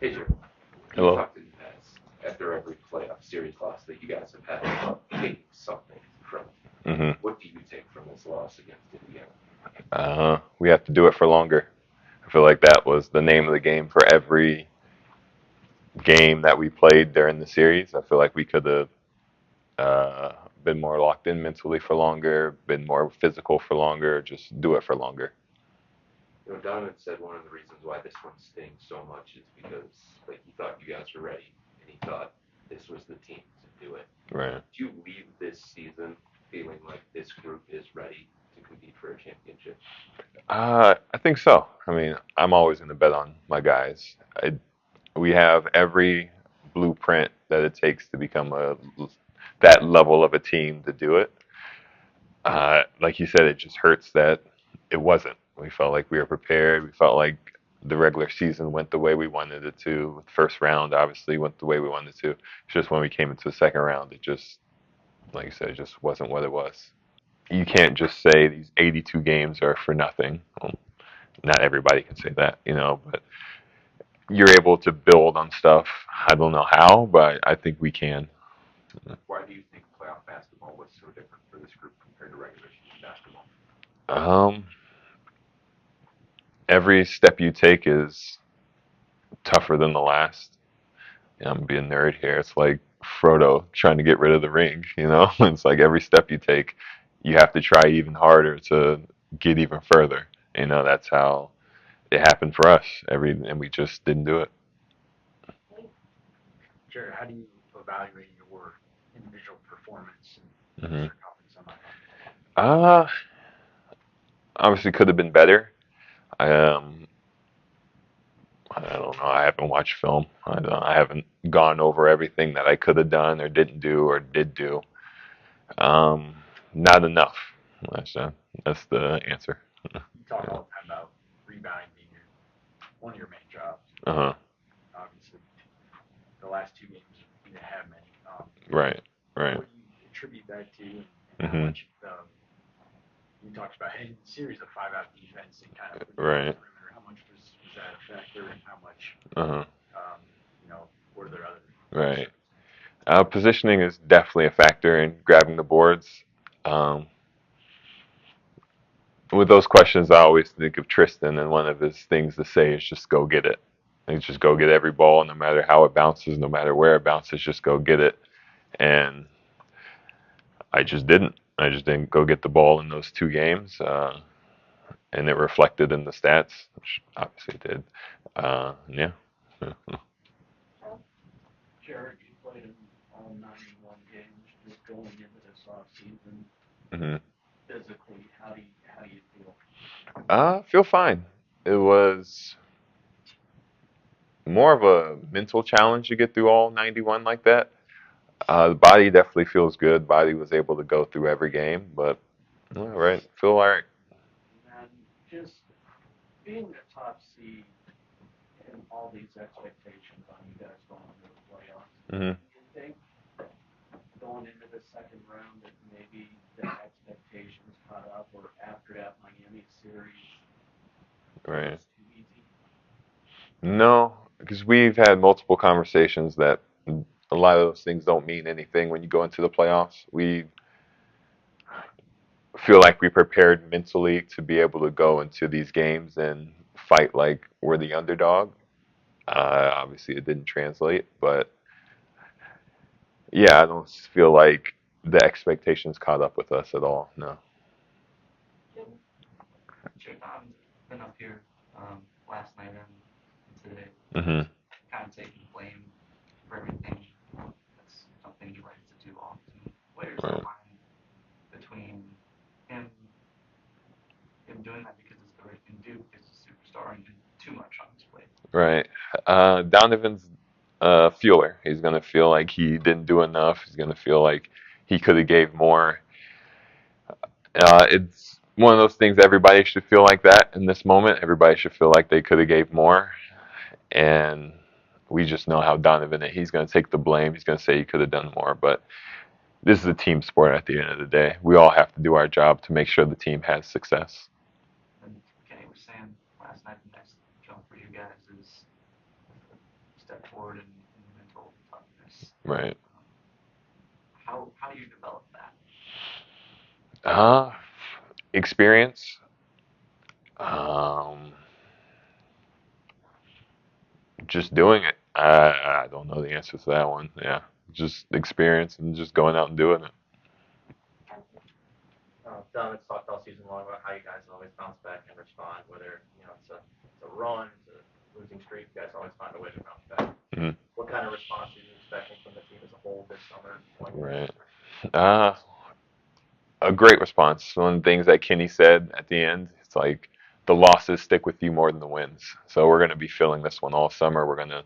Hey, Jarrett, you Hello. talked in the past after every playoff series loss that you guys have had about taking something from it. hmm What do you take from this loss against Indiana? We have to do it for longer. I feel like that was the name of the game for every game that we played during the series. I feel like we could have been more locked in mentally for longer, been more physical for longer, just do it for longer. Donovan said one of the reasons why this one stings so much is because like he thought you guys were ready and he thought this was the team to do it. Right. Do you leave this season feeling like this group is ready to compete for a championship? I think so. I mean, I'm always going to bet on my guys. We have every blueprint that it takes to become that level of a team to do it. Like you said, it just hurts that it wasn't. We felt like we were prepared. We felt like the regular season went the way we wanted it to. The first round obviously went the way we wanted it to. It's just when we came into the second round, it just, like you said, it just wasn't what it was. You can't just say these 82 games are for nothing. Well, not everybody can say that, but you're able to build on stuff. I don't know how, but I think we can. Why do you think playoff basketball was so different for this group compared to regular season basketball? Um, every step you take is tougher than the last. Yeah, I'm being nerd here. It's like Frodo trying to get rid of the ring, It's like every step you take, you have to try even harder to get even further. That's how it happened for us. And we just didn't do it. Jared, how do you evaluate your individual performance and what's hmm your confidence on that? Uh, Obviously could have been better. Um, I don't know. I haven't watched film. I haven't gone over everything that I could have done or didn't do or did do. Um, Not enough. That's uh, that's the answer. You talk Yeah. all the time about rebounding being one of your main jobs. Uh-huh. Obviously, the last two games you didn't have many. Right. Right. What do you attribute that to, and how hmm much you talked about a series of five-out defense and kind of protecting the Right. perimeter? How much was that a factor, and how much, Uh-huh. um, were there other Right. circumstances? Positioning is definitely a factor in grabbing the boards. Um, with those questions, I always think of Tristan, and one of his things to say is just go get it. Like, just go get every ball, no matter how it bounces, no matter where it bounces, just go get it. And I just didn't. I just didn't go get the ball in those two games, and it reflected in the stats, which obviously it did. Yeah. Jarrett, you played in all 91 games. Just going into this offseason, hmm physically, how do you feel? Feel fine. It was more of a mental challenge to get through all 91 like that. The body definitely feels good. Body was able to go through every game, but all right, feel all right. And just being a top seed and all these expectations on you guys going into the playoffs, hmm do you think going into the second round that maybe the expectations caught up, or after that Miami series it Right. was too easy? No, because we've had multiple conversations that a lot of those things don't mean anything when you go into the playoffs. We feel like we prepared mentally to be able to go into these games and fight like we're the underdog. Obviously, it didn't translate, but yeah, I don't feel like the expectations caught up with us at all. No. Sure, Don's been up here last night and today, hmm kind of taking blame for everything. That's something he likes to do often. Where's the Right. line between him him doing that because it's the right thing to do because he's a superstar and doing too much on his plate? Right. Donovan's a feeler. He's gonna feel like he didn't do enough. He's gonna feel like he could have gave more. It's one of those things. Everybody should feel like that in this moment. Everybody should feel like they could have gave more. And we just know how Donovan is. He's gonna take the blame. He's gonna say he could have done more. But this is a team sport at the end of the day. We all have to do our job to make sure the team has success. And Kenny was saying last night the next jump for you guys is forward in mental toughness. Right. How do you develop that? Uh, Experience. Um, just doing it. I don't know the answer to that one. Yeah, just experience and just going out and doing it. Donovan's talked all season long about how you guys always bounce back and respond, whether it's a run, it's a losing streak. You guys always find a way to bounce back. Mhm. What kind of response are you expecting from the team as a whole this summer? Right. Uh, a great response. One of the things that Kenny said at the end, it's like the losses stick with you more than the wins. So we're going to be feeling this one all summer. We're going to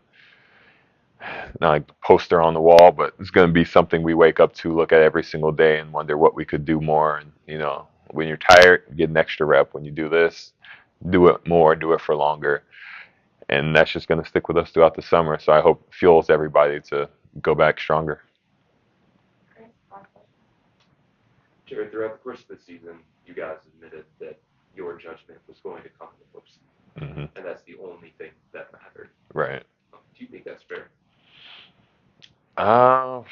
not like poster on the wall, but it's going to be something we wake up to, look at every single day, and wonder what we could do more. And when you're tired, get an extra rep. When you do this, do it more, do it for longer, and that's just going to stick with us throughout the summer. So I hope it fuels everybody to go back stronger. Jared, throughout the course of the season, you guys admitted that your judgment was going to come in the postseason, and that's the only thing that mattered. Right. Do you think that's fair? Uh,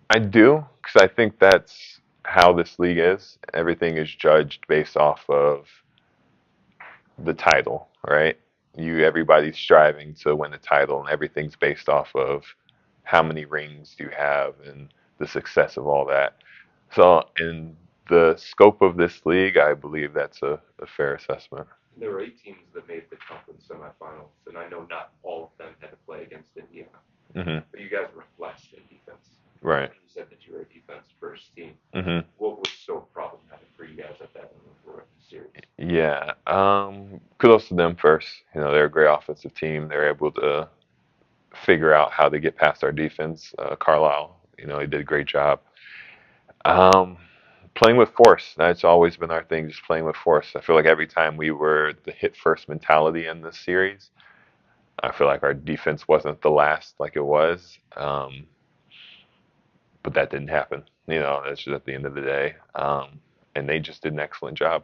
I do, because I think that's how this league is. Everything is judged based off of the title, right? Everybody's striving to win the title, and everything's based off of how many rings you have and the success of all that. So, in the scope of this league, I believe that's a fair assessment. There were 8 teams that made the conference semifinals, and I know not all of them had to play against Indiana, but you guys were last in defense. Right. You said that you were a defense first team. Mm-hmm. What was so problematic for you guys at that moment for the series? Yeah. Kudos to them first. They're a great offensive team. They're able to figure out how to get past our defense. Carlisle, he did a great job. Um, Playing with force. That's always been our thing, just playing with force. I feel like every time we were the hit first mentality in this series, I feel like our defense wasn't the last like it was. But that didn't happen. That's just at the end of the day. And they just did an excellent job.